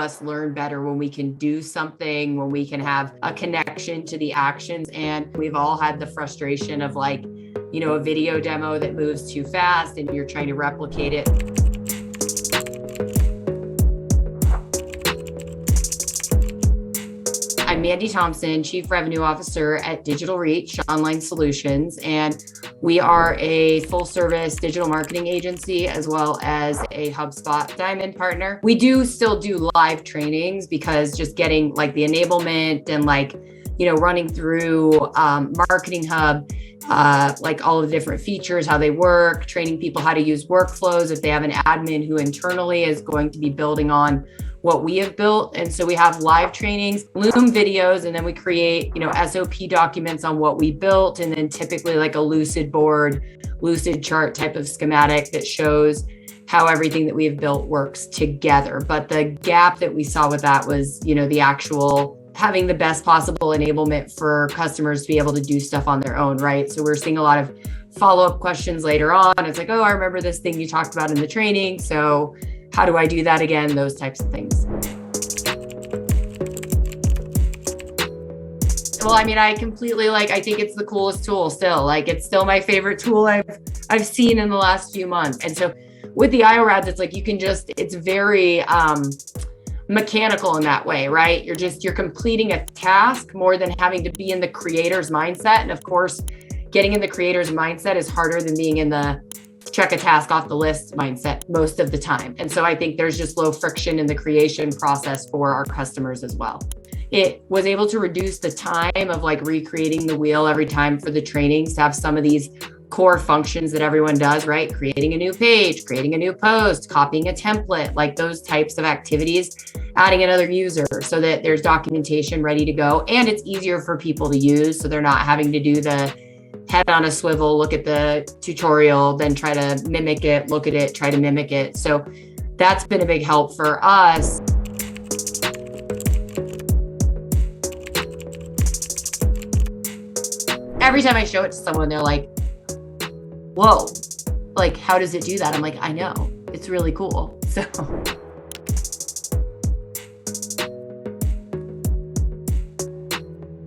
us learn better when we can do something, when we can have a connection to the actions. And we've all had the frustration of like, a video demo that moves too fast and you're trying to replicate it. I'm Mandy Thompson, Chief Revenue Officer at Digital Reach Online Solutions, and we are a full-service digital marketing agency as well as a HubSpot Diamond partner. We do still do live trainings because just getting like the enablement and running through Marketing Hub, like all of the different features, how they work, training people how to use workflows if they have an admin who internally is going to be building on what we have built. And so we have live trainings, Loom videos, and then we create, SOP documents on what we built. And then typically like a lucid board, lucid chart type of schematic that shows how everything that we have built works together. But the gap that we saw with that was, the actual having the best possible enablement for customers to be able to do stuff on their own, right? So we're seeing a lot of follow-up questions later on. It's like, oh, I remember this thing you talked about in the training. So how do I do that again? Those types of things. Well, I completely I think it's the coolest tool still. It's still my favorite tool I've seen in the last few months. And so with the iorad, it's you can it's very mechanical in that way, right? You're completing a task more than having to be in the creator's mindset. And of course, getting in the creator's mindset is harder than being in the check a task off the list mindset most of the time. And so I think there's just low friction in the creation process for our customers as well. It was able to reduce the time of recreating the wheel every time for the trainings to have some of these core functions that everyone does, right? Creating a new page, creating a new post, copying a template, those types of activities, adding another user so that there's documentation ready to go. And it's easier for people to use. So they're not having to do the head on a swivel, look at the tutorial, then try to mimic it, look at it, try to mimic it. So that's been a big help for us. Every time I show it to someone, they're like, whoa, how does it do that? I'm like, I know, it's really cool. So